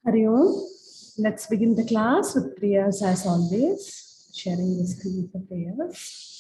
Hari Om. Let's begin the class with prayers as always. Sharing the screen for prayers.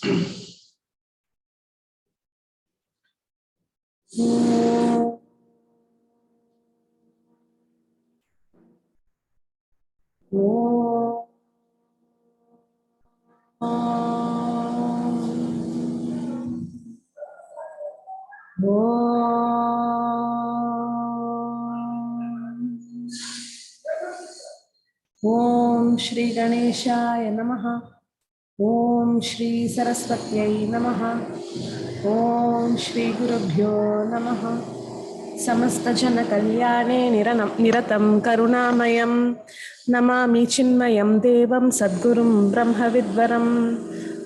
Om Shri Ganeshaya Namaha. Om Shri Saraswatyai Namaha. Om Shri Gurubhyo Namaha. Samasta Jana Kalyane Niratam Karunamayam Namami Chinmayam Devam Sadgurum Brahmavidvaram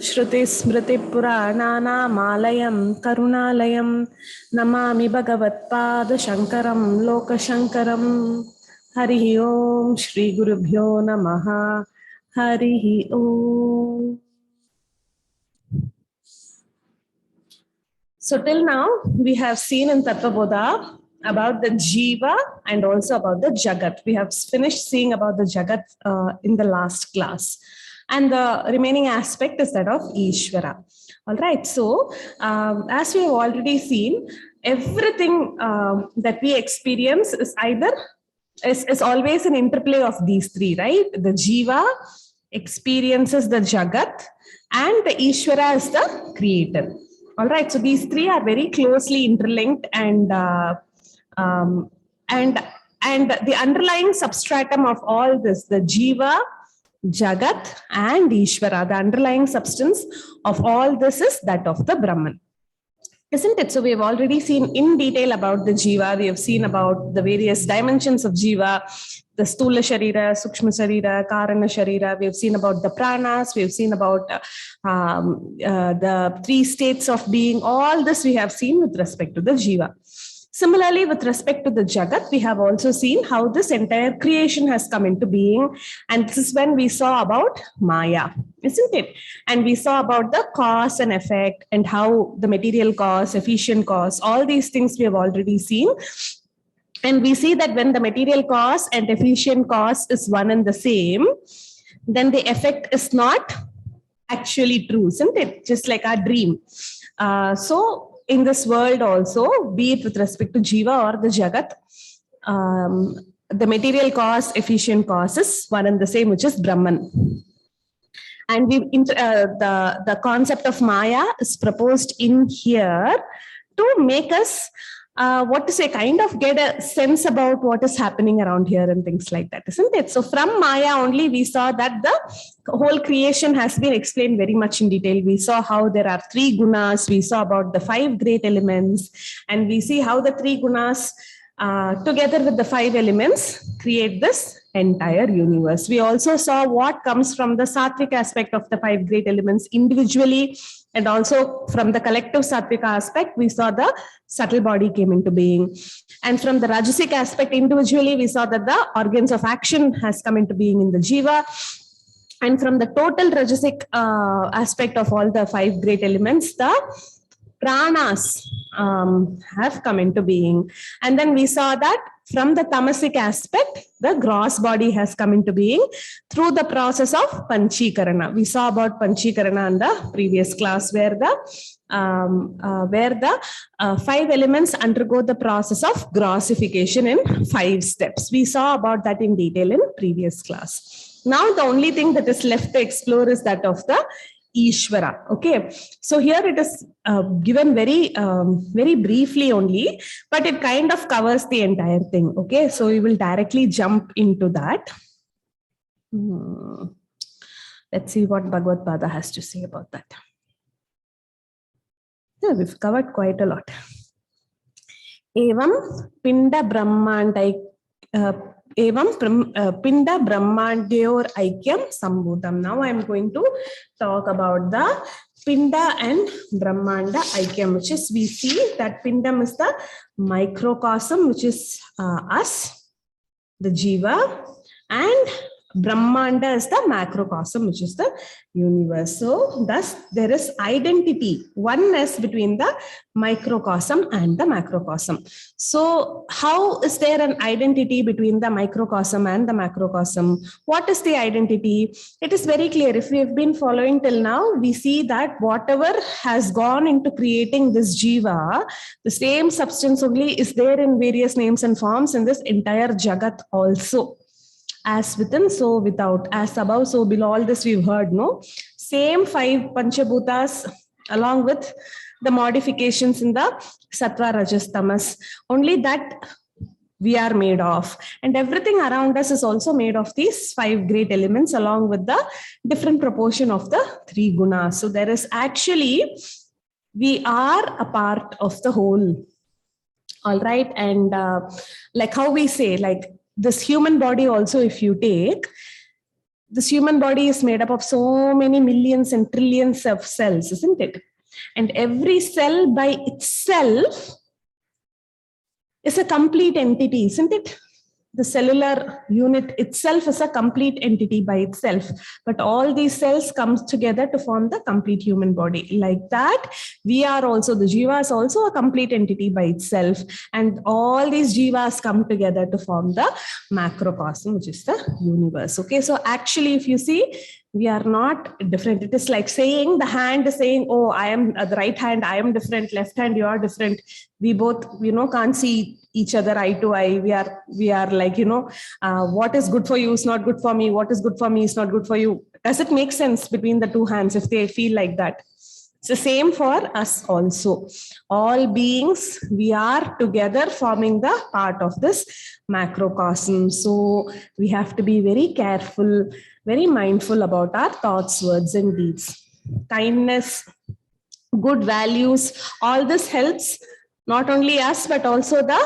Shruti Smriti Puranana Malayam Karunalayam Namami Bhagavatpada Shankaram Loka Shankaram Harihi Om Shri Gurubhyo Namaha Harihi Om. So till now, we have seen in Tattvabodha about the Jiva and also about the Jagat. We have finished seeing about the Jagat in the last class. And the remaining aspect is that of Ishvara. All right, so as we have already seen, everything that we experience is is always an interplay of these three, right? The Jiva experiences the Jagat and the Ishvara is the creator. All right, so these three are very closely interlinked, and the underlying substratum of all this, the Jiva, Jagat, and Ishvara, the underlying substance of all this is that of the Brahman. Isn't it? So we have already seen in detail about the Jiva. We have seen about the various dimensions of Jiva, the Stula Sharira, Sukshma Sharira, Karana Sharira. We have seen about the Pranas. We have seen about the three states of being. All this we have seen with respect to the Jiva. Similarly, with respect to the Jagat, we have also seen how this entire creation has come into being. And this is when we saw about Maya, isn't it? And we saw about the cause and effect and how the material cause, efficient cause, all these things we have already seen. And we see that when the material cause and efficient cause is one and the same, then the effect is not actually true, isn't it? Just like our dream. So in this world also, be it with respect to Jiva or the Jagat, the material cause, efficient cause is one and the same, which is Brahman. And the concept of Maya is proposed in here to make us kind of get a sense about what is happening around here and things like that, isn't it? So from Maya only, we saw that the whole creation has been explained very much in detail. We saw how there are three gunas. We saw about the 5 great elements, and we see how the three gunas together with the 5 elements create this entire universe. We also saw what comes from the sattvic aspect of the 5 great elements individually, and also from the collective sattvic aspect, we saw the subtle body came into being. And from the rajasic aspect individually, we saw that the organs of action has come into being in the Jiva. And from the total rajasic aspect of all the 5 great elements, the pranas have come into being. And then we saw that from the tamasic aspect, the gross body has come into being through the process of panchikarana. We saw about panchikarana in the previous class, where the 5 elements undergo the process of grossification in 5 steps. We saw about that in detail in previous class. Now the only thing that is left to explore is that of the Ishvara. Okay, so here it is given very briefly only, but it kind of covers the entire thing. Okay, so we will directly jump into that. Let's see what Bhagavad-pada has to say about that. Yeah, we've covered quite a lot. Evam Pinda Brahmandai Evam Pinda Brahmandyor Aikyam Sambhutam. Now I am going to talk about the Pinda and Brahmanda Aikyam, which is, we see that Pindam is the microcosm, which is us, the Jiva, and Brahmanda is the macrocosm, which is the universe. So thus there is identity, oneness between the microcosm and the macrocosm. So how is there an identity between the microcosm and the macrocosm? What is the identity? It is very clear. If we have been following till now, we see that whatever has gone into creating this Jiva, the same substance only is there in various names and forms in this entire Jagat also. As within, so without, as above, so below. All this we've heard, no? Same 5 Panchabhutas along with the modifications in the Sattva, Rajas, Tamas. Only that we are made of. And everything around us is also made of these 5 great elements along with the different proportion of the 3 gunas. So there is actually, we are a part of the whole. All right. And like how we say, like, this human body also, if you take, this human body is made up of so many millions and trillions of cells, isn't it? And every cell by itself is a complete entity, isn't it? The cellular unit itself is a complete entity by itself, but all these cells come together to form the complete human body. Like that, we are also, the Jiva is also a complete entity by itself, and all these Jivas come together to form the macrocosm, which is the universe. Okay, so actually, if you see, we are not different. It is like saying, the hand is saying, oh, I am the right hand, I am different, left hand, you are different. We both, can't see each other eye to eye. We are like, what is good for you is not good for me. What is good for me is not good for you. Does it make sense between the 2 hands if they feel like that? It's the same for us also. All beings, we are together forming the part of this macrocosm. So we have to be very careful, very mindful about our thoughts, words, and deeds. Kindness, good values, all this helps not only us, but also the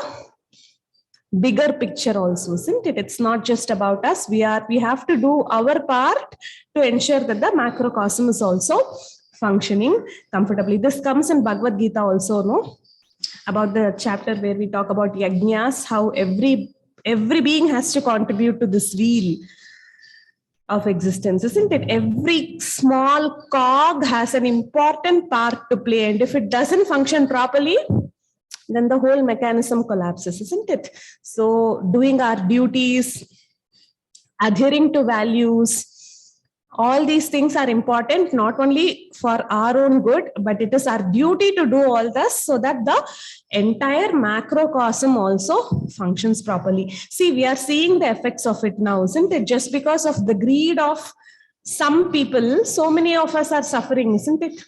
bigger picture also, isn't it? It's not just about us. We have to do our part to ensure that the macrocosm is also functioning comfortably. This comes in Bhagavad Gita also, no? About the chapter where we talk about yajnas, how every being has to contribute to this wheel of existence, isn't it? Every small cog has an important part to play, and if it doesn't function properly, then the whole mechanism collapses, isn't it? So doing our duties, adhering to values, all these things are important, not only for our own good, but it is our duty to do all this so that the entire macrocosm also functions properly. See, we are seeing the effects of it now, isn't it? Just because of the greed of some people, so many of us are suffering, isn't it?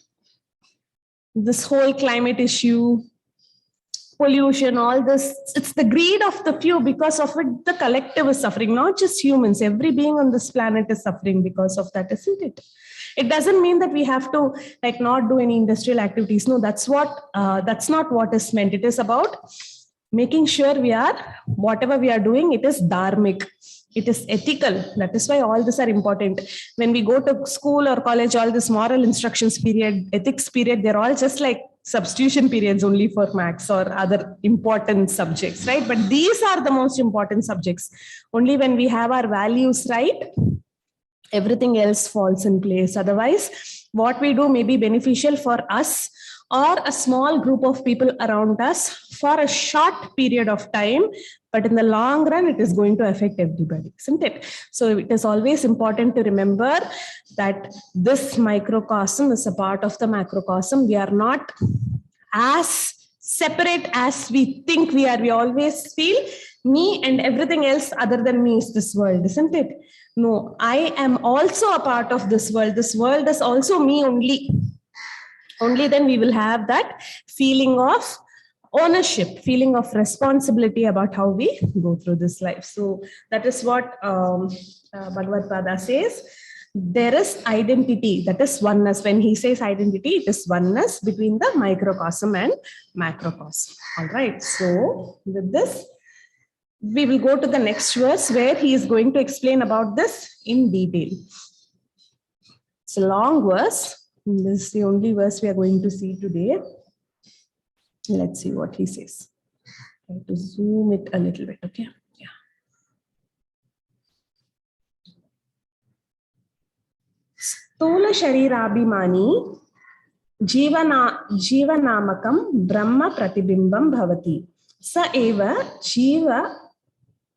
This whole climate issue, pollution, all this, it's the greed of the few. Because of it, the collective is suffering, not just humans. Every being on this planet is suffering because of that, isn't it? It doesn't mean that we have to like not do any industrial activities. No, that's not what is meant. It is about making sure whatever we are doing, it is dharmic, it is ethical. That is why all these are important. When we go to school or college, all this moral instructions period, ethics period, they're all just like substitution periods only for maths or other important subjects, right? But these are the most important subjects. Only when we have our values right, everything else falls in place. Otherwise, what we do may be beneficial for us or a small group of people around us for a short period of time, but in the long run, it is going to affect everybody, isn't it? So it is always important to remember that this microcosm is a part of the macrocosm. We are not as separate as we think we are. We always feel me and everything else other than me is this world, isn't it? No, I am also a part of this world. This world is also me only. Only then we will have that feeling of ownership, feeling of responsibility about how we go through this life. So that is what Bhagavad Pada says. There is identity, that is oneness. When he says identity, it is oneness between the microcosm and macrocosm. All right. So with this, we will go to the next verse where he is going to explain about this in detail. It's a long verse. This is the only verse we are going to see today. Let's see what he says. I have to zoom it a little bit, okay? Yeah. Tola Sharirabhimani Jivanamakam Brahma Pratibimbam Bhavati. Sa eva Jiva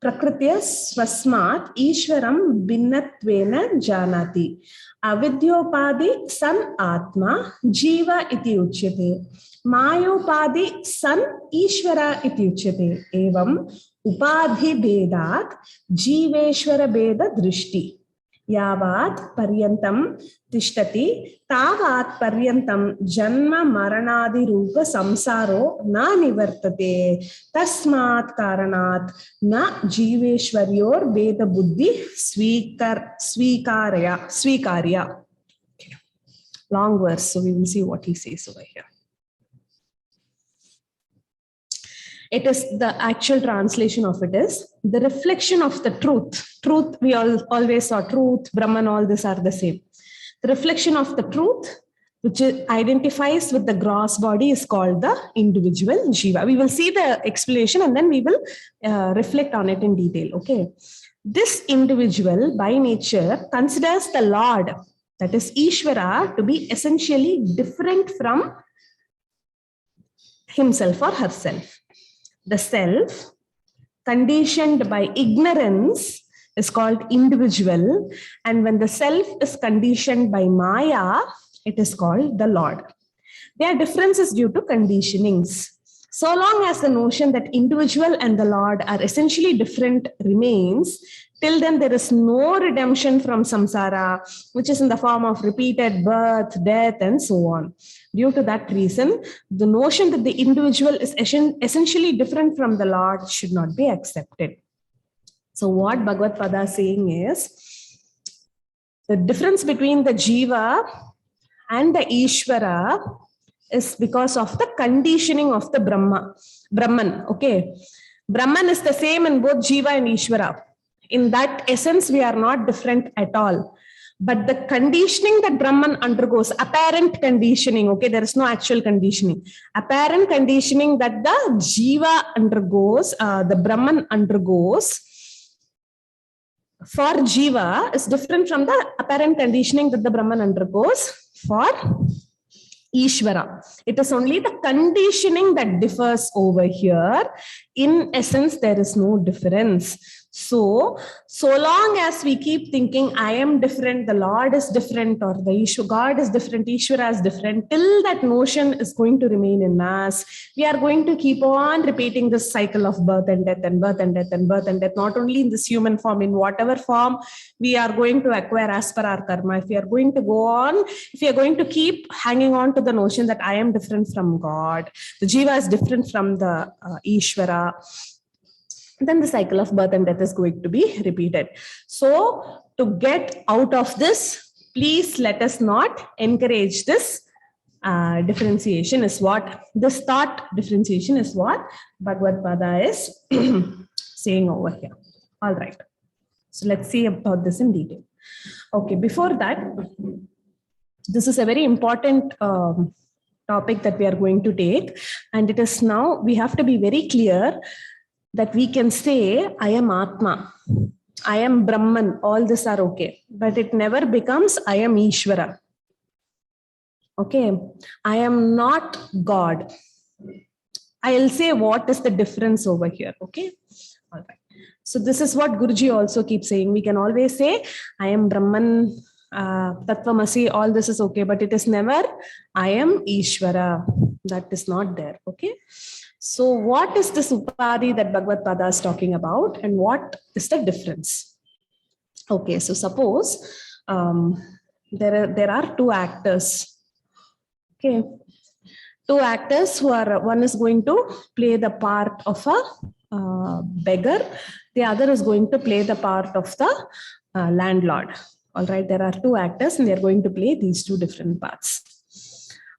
Prakritya Swasmat Ishwaram Bhinnatvena Janati. Avidyopadi San Atma Jiva iti uchyate. Mayopadi San Ishvara iti uchyate. Evam Upadhi Bedat Jiveshwara Beda Drishti. Yavat Paryantam Tishtati Tavat Paryantam Janma Maranadi Rupa Samsaro Na Nivartate Tasmat Karanat Na Jiveshwaryor Veda Buddhi Svikarya. Long verse, so we will see what he says over here. It is the actual translation of it is the reflection of the truth. Truth, we always saw truth, Brahman, all these are the same. The reflection of the truth, which identifies with the gross body, is called the individual Jiva. We will see the explanation and then we will reflect on it in detail. Okay. This individual by nature considers the Lord, that is Ishvara, to be essentially different from himself or herself. The self, conditioned by ignorance, is called individual, and when the self is conditioned by Maya, it is called the Lord. Their difference is due to conditionings. So long as the notion that individual and the Lord are essentially different remains, till then there is no redemption from samsara, which is in the form of repeated birth, death, and so on. Due to that reason, the notion that the individual is essentially different from the Lord should not be accepted. So what Bhagavad Pada is saying is, the difference between the Jiva and the Ishvara is because of the conditioning of the Brahman. Okay, Brahman is the same in both Jiva and Ishvara. In that essence, we are not different at all. But the conditioning that Brahman undergoes, apparent conditioning, okay, there is no actual conditioning. Apparent conditioning that the Jiva undergoes, the Brahman undergoes, for Jiva is different from the apparent conditioning that the Brahman undergoes for Ishvara. It is only the conditioning that differs over here. In essence, there is no difference. So long as we keep thinking, I am different, the Lord is different, or the God is different, Ishvara is different, till that notion is going to remain in us, we are going to keep on repeating this cycle of birth and death and birth and death and birth and death, not only in this human form, in whatever form we are going to acquire as per our karma. If we are going to go on, if we are going to keep hanging on to the notion that I am different from God, the Jiva is different from the Ishvara, then the cycle of birth and death is going to be repeated. So to get out of this, please let us not encourage this differentiation is what, this thought differentiation is what Bhagavad Pada is saying over here. All right. So let's see about this in detail. Okay, before that, this is a very important topic that we are going to take. And it is now, we have to be very clear that we can say, I am Atma, I am Brahman, all this are okay. But it never becomes, I am Ishvara. Okay, I am not God. I'll say what is the difference over here. Okay, all right. So this is what Guruji also keeps saying. We can always say, I am Brahman, Tattvamasi, all this is okay. But it is never, I am Ishvara. That is not there. Okay. So what is this Upadhi that Bhagavad Pada is talking about, and what is the difference? Okay, so suppose there are two actors. Okay, two actors who are, one is going to play the part of a beggar, the other is going to play the part of the landlord. All right, there are two actors and they are going to play these two different parts.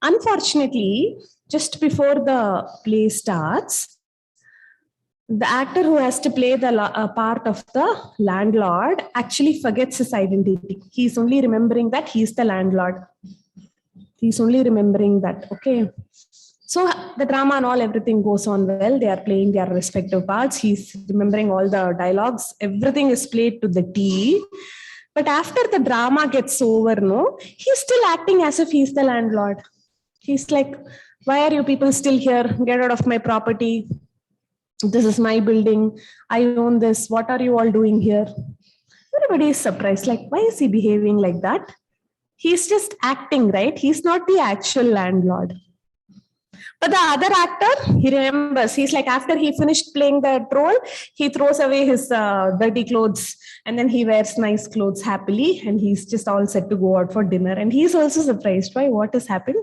Unfortunately, just before the play starts, the actor who has to play the part of the landlord actually forgets his identity. He's only remembering that he's the landlord. He's only remembering that, okay. So the drama and all, everything goes on well. They are playing their respective parts. He's remembering all the dialogues. Everything is played to the T. But after the drama gets over, no, he's still acting as if he's the landlord. He's like, why are you people still here? Get out of my property. This is my building. I own this. What are you all doing here? Everybody is surprised. Like, why is he behaving like that? He's just acting, right? He's not the actual landlord. But the other actor, he remembers. He's like, after he finished playing that role, he throws away his dirty clothes and then he wears nice clothes happily. And he's just all set to go out for dinner. And he's also surprised. Why? What has happened?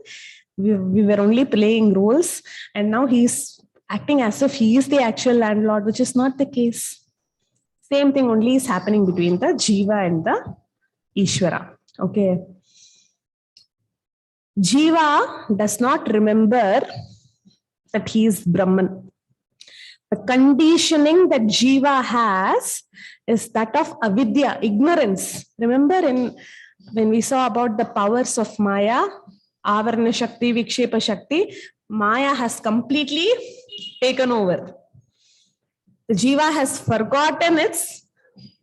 We were only playing roles. And now he's acting as if he is the actual landlord, which is not the case. Same thing only is happening between the Jiva and the Ishvara. Okay. Jiva does not remember that he is Brahman. The conditioning that Jiva has is that of avidya, ignorance. Remember when we saw about the powers of Maya, Avarana Shakti, Vikshepa Shakti, Maya has completely taken over. The Jiva has forgotten its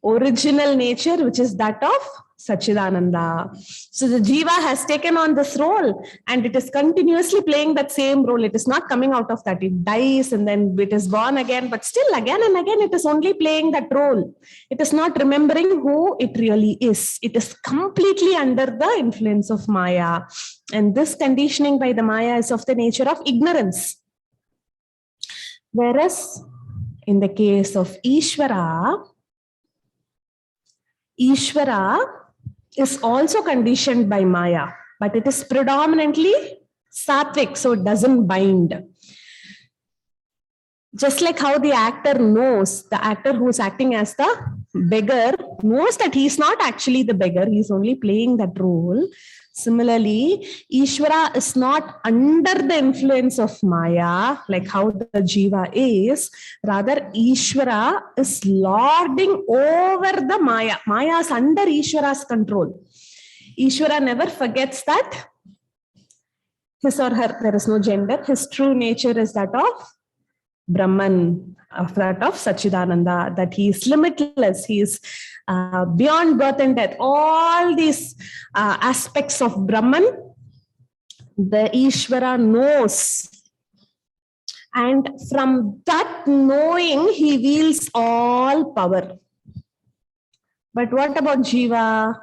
original nature, which is that of Sachidananda. So the Jiva has taken on this role and it is continuously playing that same role. It is not coming out of that. It dies and then it is born again, but still again and again it is only playing that role. It is not remembering who it really is. It is completely under the influence of Maya. And this conditioning by the Maya is of the nature of ignorance. Whereas in the case of Ishvara, Ishvara is also conditioned by Maya, but it is predominantly sattvic, so it doesn't bind. Just like how the actor knows, the actor who's acting as the beggar knows that he's not actually the beggar, he's only playing that role. Similarly, Ishvara is not under the influence of Maya, like how the Jiva is. Rather, Ishvara is lording over the Maya. Maya is under Ishvara's control. Ishvara never forgets that his or her, there is no gender, his true nature is that of Brahman, of that of Sachidananda, that he is limitless, he is beyond birth and death. All these aspects of Brahman, the Ishvara knows. And from that knowing, he wields all power. But what about Jiva?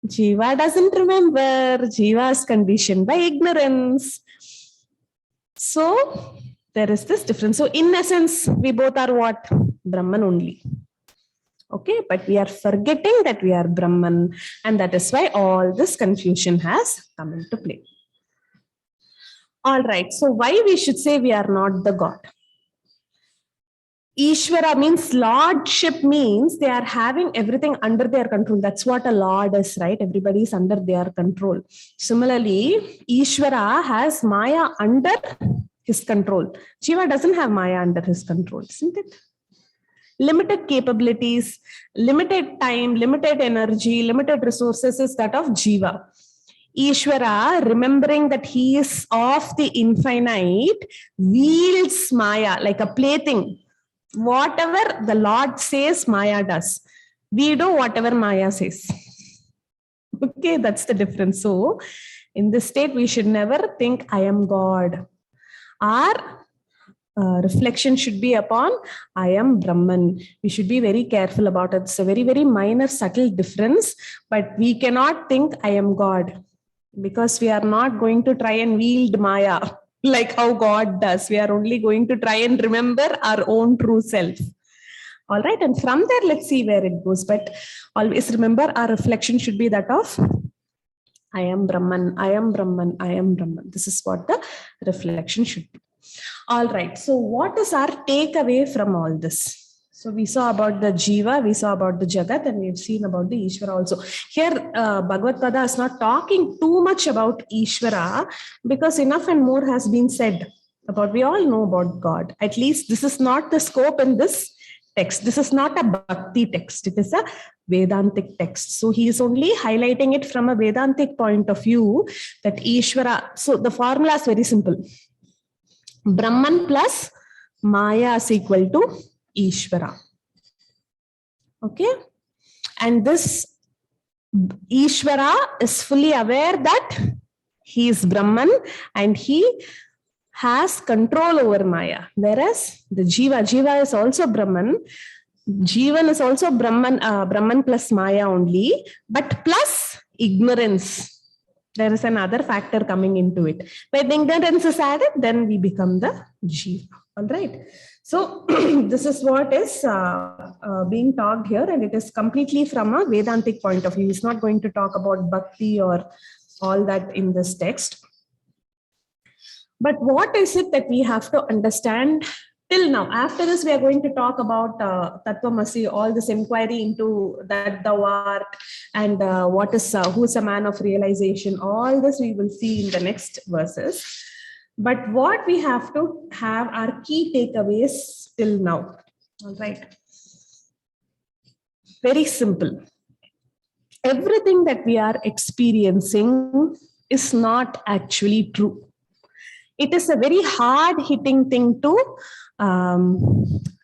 Jiva doesn't remember. Jiva is conditioned by ignorance. So there is this difference. So in essence, we both are what? Brahman only. Okay, but we are forgetting that we are Brahman, and that is why all this confusion has come into play. All right, so why we should say we are not the God? Ishvara means lordship, means they are having everything under their control. That's what a lord is, right? Everybody is under their control. Similarly, Ishvara has Maya under his control. Jiva doesn't have Maya under his control, isn't it? Limited capabilities, limited time, limited energy, limited resources is that of Jiva. Ishvara, remembering that he is of the infinite, wields Maya like a plaything. Whatever the Lord says, Maya does. We do whatever Maya says. Okay, that's the difference. So, in this state, we should never think, I am God. Our reflection should be upon, I am Brahman. We should be very careful about it. It's a very, very minor, subtle difference, but we cannot think, I am God, because we are not going to try and wield Maya like how God does. We are only going to try and remember our own true self. All right, and from there, let's see where it goes. But always remember, our reflection should be that of, I am Brahman, I am Brahman, I am Brahman. This is what the reflection should be. All right, so what is our takeaway from all this? So we saw about the Jiva, we saw about the Jagat, and we've seen about the Ishvara also. Here, Bhagavad Pada is not talking too much about Ishvara, because enough and more has been said about, we all know about God. At least this is not the scope in this text. This is not a bhakti text. It is a Vedantic text. So he is only highlighting it from a Vedantic point of view, that Ishvara. So the formula is very simple. Brahman plus Maya is equal to Ishvara. Okay. And this Ishvara is fully aware that he is Brahman and he has control over Maya. Whereas the Jiva is also Brahman. Jivan is also Brahman plus Maya only, but plus ignorance. There is another factor coming into it. When ignorance is added, then we become the Jiva. All right. So this is what is being talked here, and it is completely from a Vedantic point of view. It's not going to talk about bhakti or all that in this text. But what is it that we have to understand till now? After this, we are going to talk about Tattvamasi, all this inquiry into that thou art, and what is who is a man of realization. All this we will see in the next verses. But what we have to have are key takeaways till now. All right. Very simple. Everything that we are experiencing is not actually true. It is a very hard-hitting thing to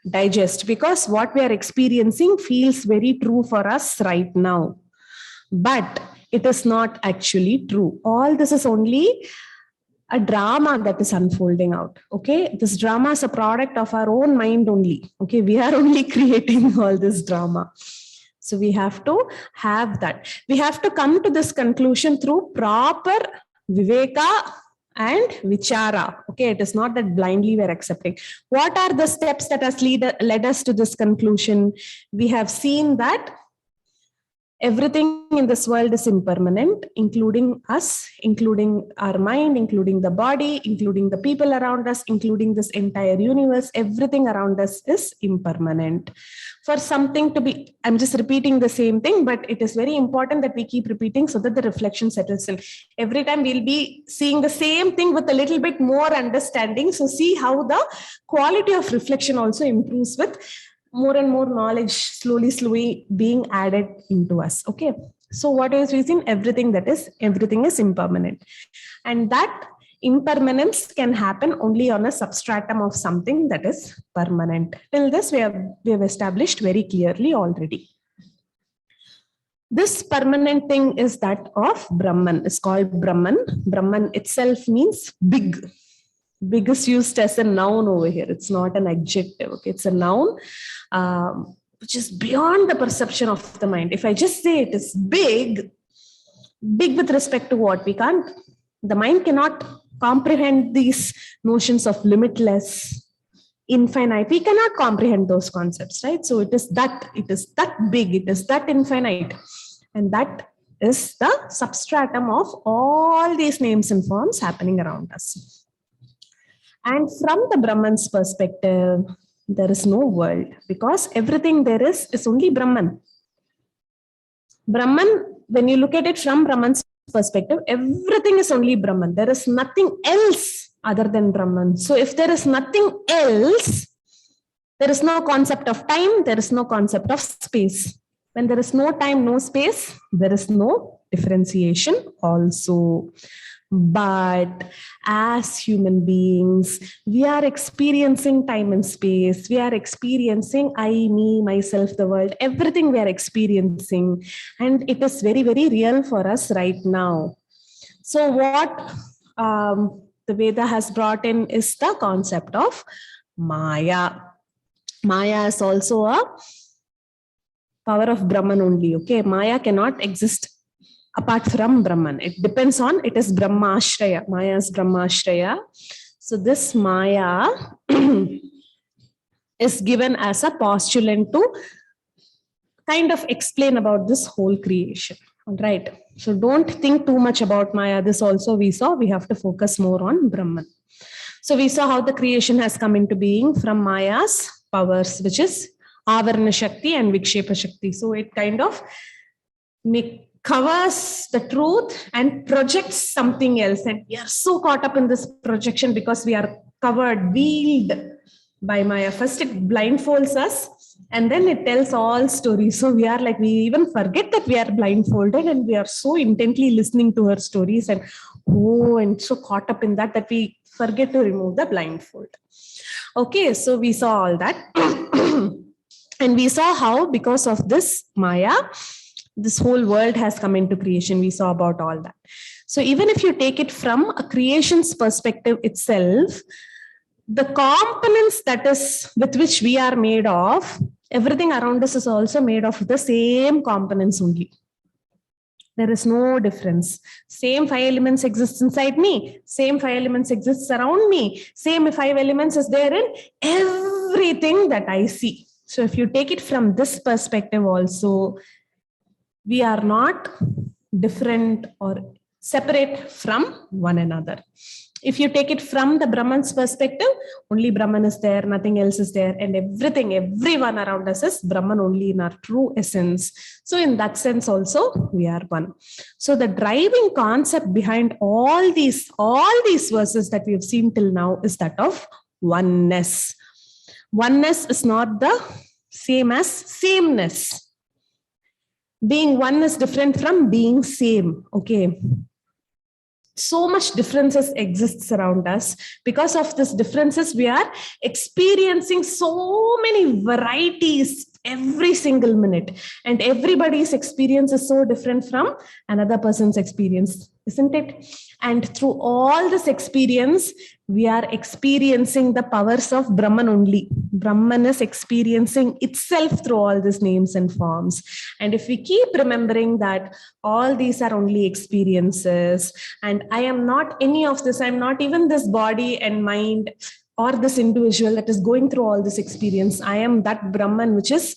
digest, because what we are experiencing feels very true for us right now. But it is not actually true. All this is only a drama that is unfolding out. Okay, this drama is a product of our own mind only. Okay, we are only creating all this drama. So we have to have that. We have to come to this conclusion through proper viveka and vichara. Okay, it is not that blindly we are accepting. What are the steps that has led us to this conclusion? We have seen that everything in this world is impermanent, including us, including our mind, including the body, including the people around us, including this entire universe. Everything around us is impermanent. For something to be, I'm just repeating the same thing, but it is very important that we keep repeating so that the reflection settles in. Every time we'll be seeing the same thing with a little bit more understanding. So see how the quality of reflection also improves with more and more knowledge slowly being added into us. Okay. So what is reason? Everything is impermanent. And that impermanence can happen only on a substratum of something that is permanent. Till this we have established very clearly already. This permanent thing is that of Brahman. It's called Brahman. Brahman itself means big. Big is used as a noun over here. It's not an adjective. Okay, it's a noun which is beyond the perception of the mind. If I just say it is big with respect to what we can't, the mind cannot comprehend these notions of limitless, infinite. We cannot comprehend those concepts, right? So it is that big, it is that infinite, and that is the substratum of all these names and forms happening around us. And from the Brahman's perspective, there is no world, because everything there is only Brahman. Brahman, when you look at it from Brahman's perspective, everything is only Brahman. There is nothing else other than Brahman. So if there is nothing else, there is no concept of time, there is no concept of space. When there is no time, no space, there is no differentiation also. But as human beings, we are experiencing time and space. We are experiencing I, me, myself, the world, everything we are experiencing. And it is very, very real for us right now. So what the Veda has brought in is the concept of Maya. Maya is also a power of Brahman only. Okay, Maya cannot exist apart from Brahman. It depends on, it is Brahmashraya. Maya is Brahmashraya. So this Maya is given as a postulant to kind of explain about this whole creation. All right. So don't think too much about Maya. This also we saw, we have to focus more on Brahman. So we saw how the creation has come into being from Maya's powers, which is Avarana Shakti and Vikshepa Shakti. So it kind of covers the truth and projects something else. And we are so caught up in this projection because we are covered, veiled by Maya. First it blindfolds us and then it tells all stories. So we are like, we even forget that we are blindfolded and we are so intently listening to her stories and so caught up in that we forget to remove the blindfold. Okay, so we saw all that. And we saw how, because of this Maya, this whole world has come into creation. We saw about all that. So even if you take it from a creation's perspective itself, the components that is with which we are made of, everything around us is also made of the same components only. There is no difference. Same 5 elements exist inside me. Same 5 elements exists around me. Same 5 elements is there in everything that I see. So if you take it from this perspective also, we are not different or separate from one another. If you take it from the Brahman's perspective, only Brahman is there, nothing else is there, and everything, everyone around us is Brahman only in our true essence. So in that sense also, we are one. So the driving concept behind all these verses that we have seen till now is that of oneness. Oneness is not the same as sameness. Being one is different from being same. Okay. So much differences exists around us. Because of this differences, we are experiencing so many varieties every single minute, and everybody's experience is so different from another person's experience, isn't it? And through all this experience, we are experiencing the powers of Brahman only. Brahman is experiencing itself through all these names and forms. And if we keep remembering that all these are only experiences, and I am not any of this, I'm not even this body and mind or this individual that is going through all this experience. I am that Brahman, which is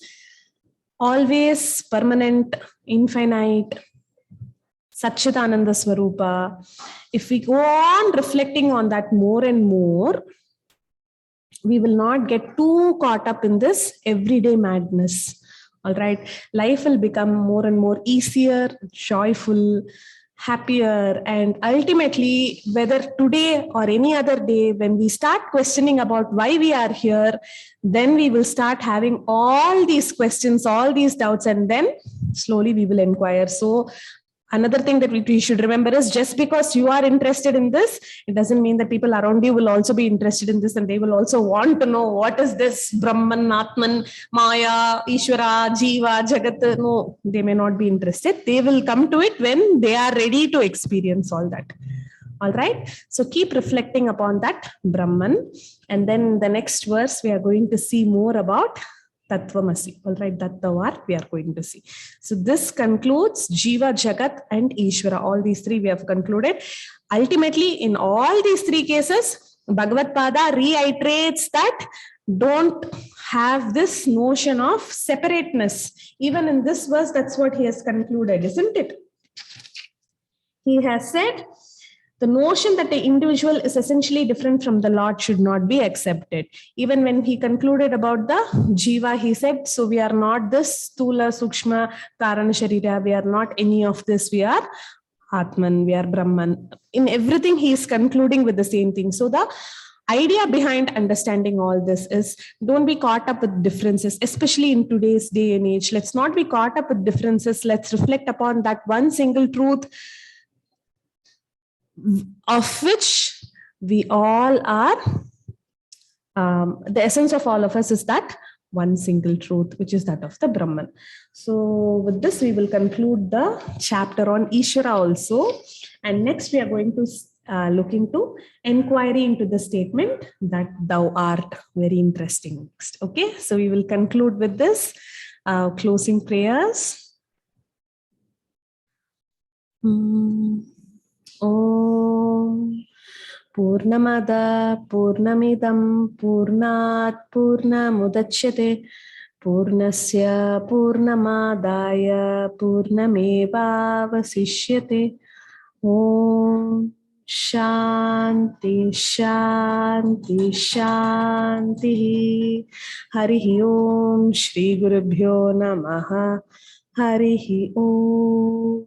always permanent, infinite, Satchidananda Swarupa. If we go on reflecting on that more and more, we will not get too caught up in this everyday madness. All right. Life will become more and more easier, joyful, happier, and ultimately, whether today or any other day, when we start questioning about why we are here, then we will start having all these questions, all these doubts, and then slowly we will inquire. So another thing that we should remember is, just because you are interested in this, it doesn't mean that people around you will also be interested in this, and they will also want to know what is this Brahman, Atman, Maya, Ishvara, Jiva, Jagat. No, they may not be interested. They will come to it when they are ready to experience all that. All right. So keep reflecting upon that Brahman. And then the next verse, we are going to see more about Tattvamasi. All right, Tattvavar we are going to see. So this concludes Jiva, Jagat, and Ishvara. All these three we have concluded. Ultimately, in all these three cases, Bhagavad Pada reiterates that don't have this notion of separateness. Even in this verse, that's what he has concluded, isn't it? He has said, the notion that the individual is essentially different from the Lord should not be accepted. Even when he concluded about the Jiva, he said, so we are not this Stula, Sukshma, Karana, Sharira, we are not any of this, we are Atman, we are Brahman. In everything, he is concluding with the same thing. So the idea behind understanding all this is, don't be caught up with differences, especially in today's day and age. Let's not be caught up with differences. Let's reflect upon that one single truth, of which we all are. The essence of all of us is that one single truth, which is that of the Brahman. So with this, we will conclude the chapter on Ishvara also. And next, we are going to look into inquiry into the statement that thou art. Very interesting next. Okay, so we will conclude with this closing prayers. Om Purnamada Purnamidam Purnat Purnamudachyate Purnasya Purnamadaya Purnameva Vasishyate. Om Shanti Shanti Shanti. Harihi Om Shri Gurubhyo Namaha. Harihi Om.